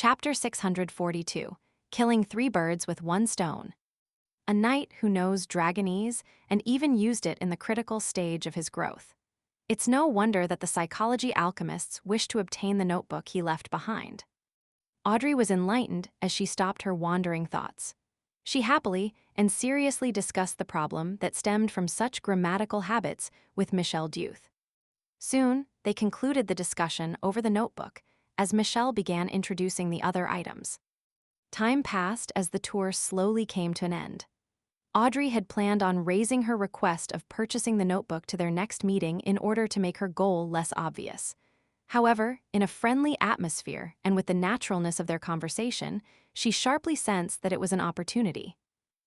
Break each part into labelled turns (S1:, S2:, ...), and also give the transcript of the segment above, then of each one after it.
S1: Chapter 642, Killing Three Birds with One Stone. A knight who knows Dragonese and even used it in the critical stage of his growth. It's no wonder that the psychology alchemists wished to obtain the notebook he left behind. Audrey was enlightened as she stopped her wandering thoughts. She happily and seriously discussed the problem that stemmed from such grammatical habits with Michel Duth. Soon, they concluded the discussion over the notebook as Michel began introducing the other items. Time passed as the tour slowly came to an end. Audrey had planned on raising her request of purchasing the notebook to their next meeting in order to make her goal less obvious. However, in a friendly atmosphere and with the naturalness of their conversation, she sharply sensed that it was an opportunity.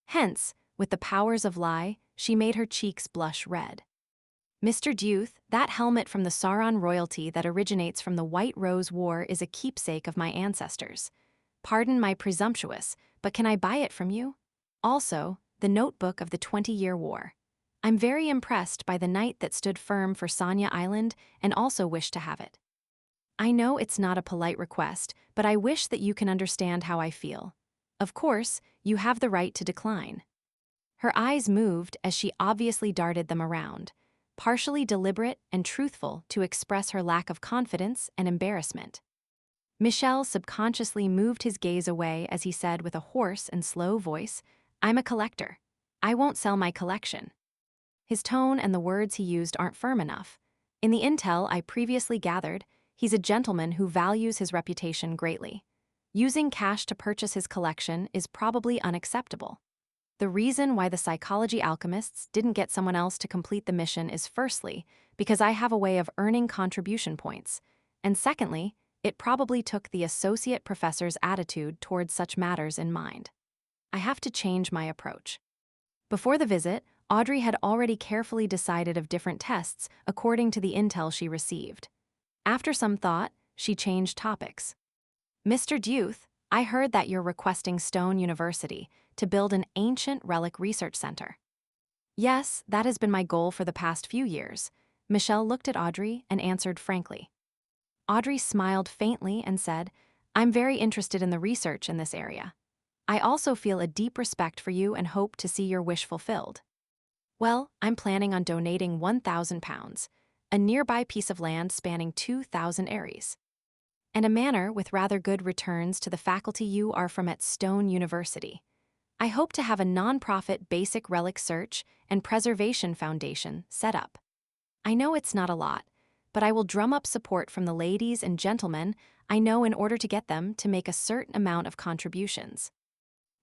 S1: Hence, with the powers of lie, she made her cheeks blush red. Mr. Duth, that helmet from the Sauron royalty that originates from the White Rose War is a keepsake of my ancestors. Pardon my presumptuous, but can I buy it from you? Also, the notebook of the 20-Year War. I'm very impressed by the knight that stood firm for Sonya Island and also wish to have it. I know it's not a polite request, but I wish that you can understand how I feel. Of course, you have the right to decline. Her eyes moved as she obviously darted them around, partially deliberate and truthful to express her lack of confidence and embarrassment. Michel subconsciously moved his gaze away as he said with a hoarse and slow voice, "I'm a collector. I won't sell my collection." His tone and the words he used aren't firm enough. In the intel I previously gathered, he's a gentleman who values his reputation greatly. Using cash to purchase his collection is probably unacceptable. The reason why the psychology alchemists didn't get someone else to complete the mission is firstly, because I have a way of earning contribution points, and secondly, it probably took the associate professor's attitude towards such matters in mind. I have to change my approach. Before the visit, Audrey had already carefully decided of different tests according to the intel she received. After some thought, she changed topics. Mr. Duth, I heard that you're requesting Stone University to build an ancient relic research center. Yes, that has been my goal for the past few years. Michel looked at Audrey and answered frankly. Audrey smiled faintly and said, I'm very interested in the research in this area. I also feel a deep respect for you and hope to see your wish fulfilled. Well, I'm planning on donating £1,000, a nearby piece of land spanning 2,000 aries, and a manor with rather good returns to the faculty you are from at Stone University. I hope to have a non-profit basic relic search and preservation foundation set up. I know it's not a lot, but I will drum up support from the ladies and gentlemen I know in order to get them to make a certain amount of contributions.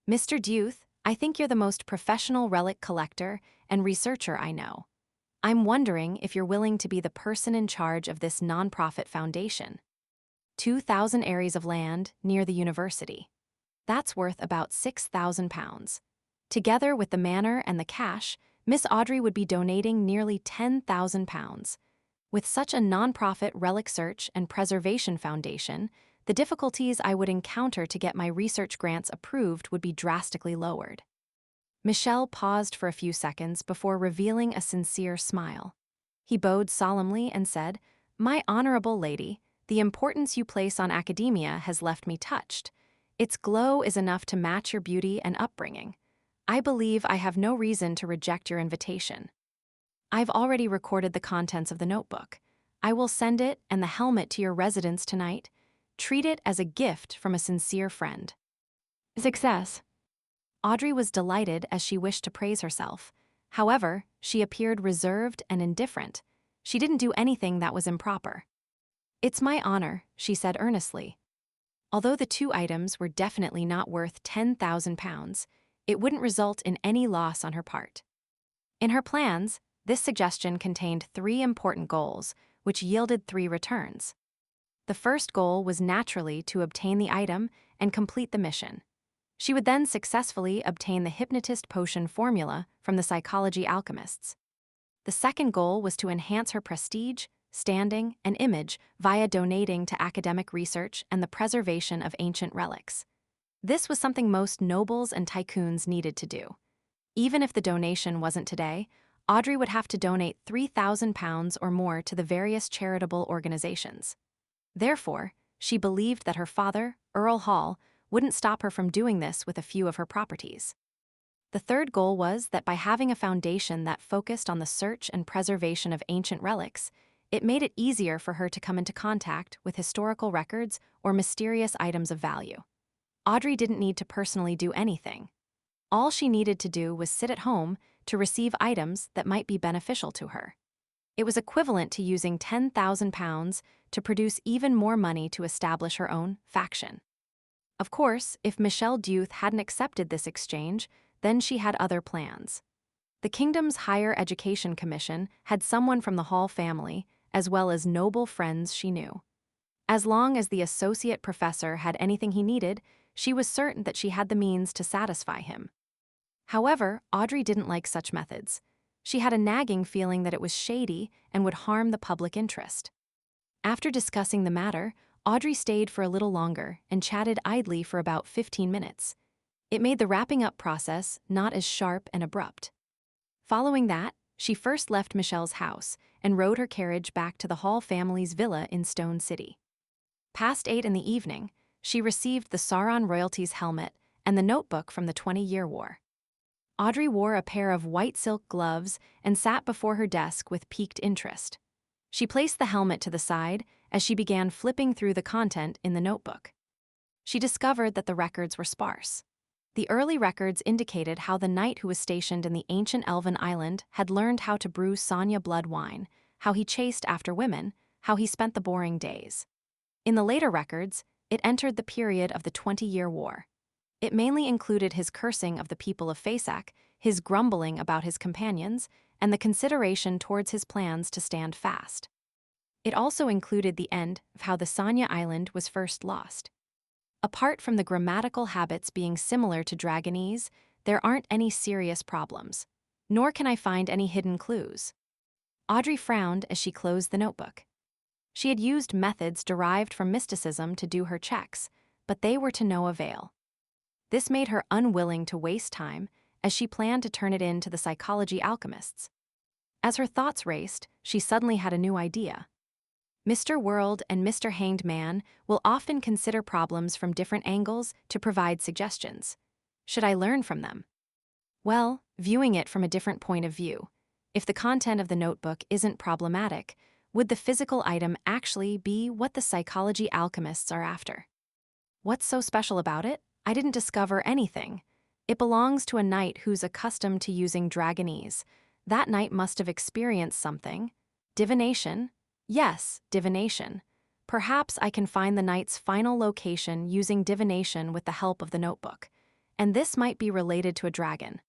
S1: Mr. Duth, I think you're the most professional relic collector and researcher I know. I'm wondering if you're willing to be the person in charge of this non-profit foundation. 2,000 aries of land near the university. That's worth about £6,000. Together with the manor and the cash, Miss Audrey would be donating nearly £10,000. With such a non-profit relic search and preservation foundation, the difficulties I would encounter to get my research grants approved would be drastically lowered. Michel paused for a few seconds before revealing a sincere smile. He bowed solemnly and said, My honorable lady, the importance you place on academia has left me touched. Its glow is enough to match your beauty and upbringing. I believe I have no reason to reject your invitation. I've already recorded the contents of the notebook. I will send it and the helmet to your residence tonight. Treat it as a gift from a sincere friend. Success. Audrey was delighted as she wished to praise herself. However, she appeared reserved and indifferent. She didn't do anything that was improper. It's my honor, she said earnestly. Although the two items were definitely not worth £10,000, it wouldn't result in any loss on her part. In her plans, this suggestion contained 3 important goals, which yielded 3 returns. The first goal was naturally to obtain the item and complete the mission. She would then successfully obtain the hypnotist potion formula from the psychology alchemists. The second goal was to enhance her prestige, standing, and image via donating to academic research and the preservation of ancient relics. This was something most nobles and tycoons needed to do. Even if the donation wasn't today, Audrey would have to donate £3,000 or more to the various charitable organizations. Therefore, she believed that her father, Earl Hall, wouldn't stop her from doing this with a few of her properties. The third goal was that by having a foundation that focused on the search and preservation of ancient relics, it made it easier for her to come into contact with historical records or mysterious items of value. Audrey didn't need to personally do anything. All she needed to do was sit at home to receive items that might be beneficial to her. It was equivalent to using £10,000 to produce even more money to establish her own faction. Of course, if Michelle Duth hadn't accepted this exchange, then she had other plans. The kingdom's Higher Education Commission had someone from the Hall family, as well as noble friends she knew. As long as the associate professor had anything he needed, she was certain that she had the means to satisfy him. However, Audrey didn't like such methods. She had a nagging feeling that it was shady and would harm the public interest. After discussing the matter, Audrey stayed for a little longer and chatted idly for about 15 minutes. It made the wrapping up process not as sharp and abrupt. Following that, she first left Michelle's house and rode her carriage back to the Hall family's villa in Stone City. Past 8 in the evening, she received the Sauron royalty's helmet and the notebook from the 20-Year War. Audrey wore a pair of white silk gloves and sat before her desk with piqued interest. She placed the helmet to the side as she began flipping through the content in the notebook. She discovered that the records were sparse. The early records indicated how the knight who was stationed in the ancient elven island had learned how to brew Sonya blood wine, how he chased after women, how he spent the boring days. In the later records, it entered the period of the 20-Year War. It mainly included his cursing of the people of Fasak, his grumbling about his companions, and the consideration towards his plans to stand fast. It also included the end of how the Sonya Island was first lost. Apart from the grammatical habits being similar to Dragonese, there aren't any serious problems, nor can I find any hidden clues. Audrey frowned as she closed the notebook. She had used methods derived from mysticism to do her checks, but they were to no avail. This made her unwilling to waste time, as she planned to turn it in to the psychology alchemists. As her thoughts raced, she suddenly had a new idea. Mr. World and Mr. Hanged Man will often consider problems from different angles to provide suggestions. Should I learn from them? Well, viewing it from a different point of view, if the content of the notebook isn't problematic, would the physical item actually be what the psychology alchemists are after? What's so special about it? I didn't discover anything. It belongs to a knight who's accustomed to using Dragonese. That knight must have experienced something. Divination? Yes, divination. Perhaps I can find the knight's final location using divination with the help of the notebook. And this might be related to a dragon.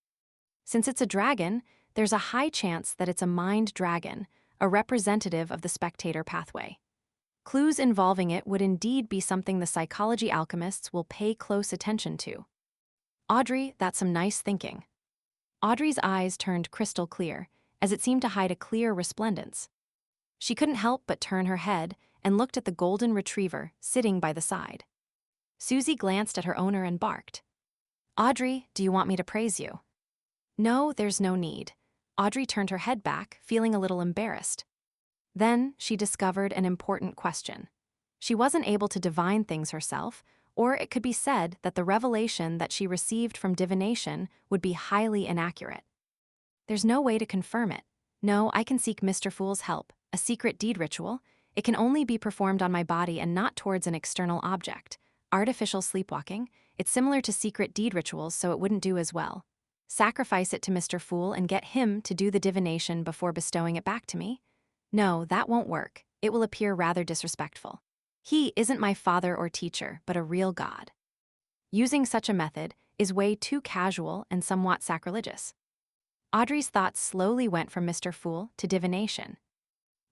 S1: Since it's a dragon, there's a high chance that it's a mind dragon, a representative of the spectator pathway. Clues involving it would indeed be something the psychology alchemists will pay close attention to. Audrey, that's some nice thinking. Audrey's eyes turned crystal clear, as it seemed to hide a clear resplendence. She couldn't help but turn her head and looked at the golden retriever sitting by the side. Susie glanced at her owner and barked. "Audrey, do you want me to praise you?" "No, there's no need." Audrey turned her head back, feeling a little embarrassed. Then she discovered an important question. She wasn't able to divine things herself, or it could be said that the revelation that she received from divination would be highly inaccurate. There's no way to confirm it. No, I can seek Mr. Fool's help. A secret deed ritual. It can only be performed on my body and not towards an external object. Artificial sleepwalking. It's similar to secret deed rituals, so it wouldn't do as well. Sacrifice it to Mr. Fool and get him to do the divination before bestowing it back to me? No, that won't work. It will appear rather disrespectful. He isn't my father or teacher, but a real god. Using such a method is way too casual and somewhat sacrilegious. Audrey's thoughts slowly went from Mr. Fool to divination.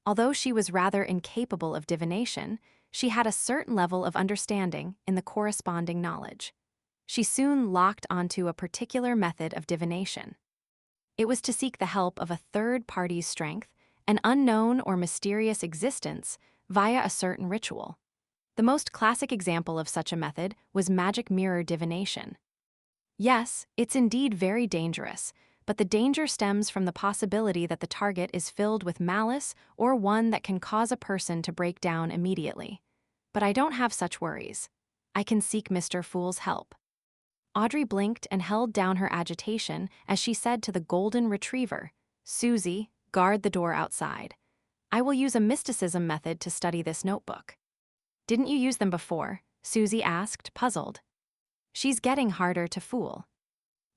S1: Although she was rather incapable of divination, she had a certain level of understanding in the corresponding knowledge. She soon locked onto a particular method of divination. It was to seek the help of a third party's strength, an unknown or mysterious existence, via a certain ritual. The most classic example of such a method was magic mirror divination. Yes, it's indeed very dangerous, but the danger stems from the possibility that the target is filled with malice or one that can cause a person to break down immediately. but I don't have such worries. I can seek Mr. Fool's help. Audrey blinked and held down her agitation as she said to the golden retriever, Susie, guard the door outside. I will use a mysticism method to study this notebook. Didn't you use them before? Susie asked, puzzled. She's getting harder to fool.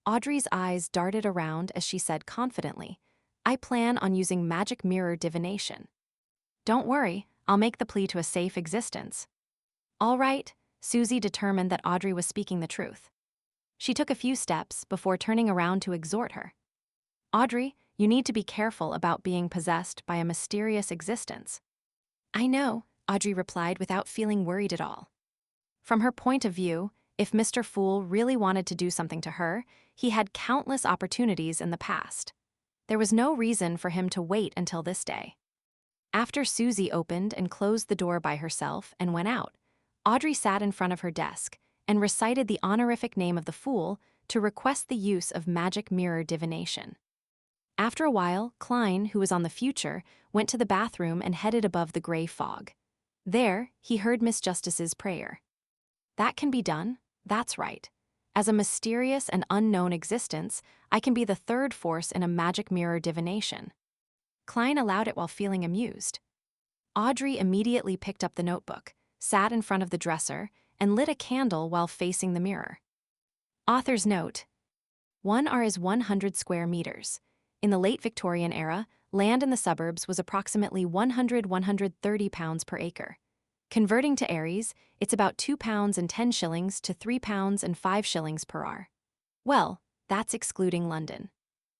S1: Audrey's eyes darted around as she said confidently, I plan on using magic mirror divination. Don't worry, I'll make the plea to a safe existence. All right, Susie determined that Audrey was speaking the truth. She took a few steps before turning around to exhort her. Audrey, you need to be careful about being possessed by a mysterious existence. I know, Audrey replied without feeling worried at all. From her point of view, if Mr. Fool really wanted to do something to her, he had countless opportunities in the past. There was no reason for him to wait until this day. After Susie opened and closed the door by herself and went out, Audrey sat in front of her desk and recited the honorific name of the Fool to request the use of magic mirror divination. After a while, Klein, who was on the future, went to the bathroom and headed above the gray fog. There, he heard Miss Justice's prayer. That can be done, that's right. As a mysterious and unknown existence, I can be the third force in a magic mirror divination. Klein allowed it while feeling amused. Audrey immediately picked up the notebook, sat in front of the dresser, and lit a candle while facing the mirror. Author's note: 1 is 100 square meters. In the late Victorian era, land in the suburbs was approximately 130 pounds per acre. Converting to Aries, it's about 2 pounds and 10 shillings to 3 pounds and 5 shillings per hour. Well, that's excluding London.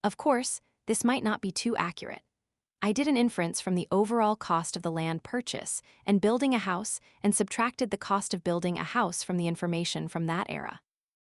S1: Of course, this might not be too accurate. I did an inference from the overall cost of the land purchase and building a house and subtracted the cost of building a house from the information from that era.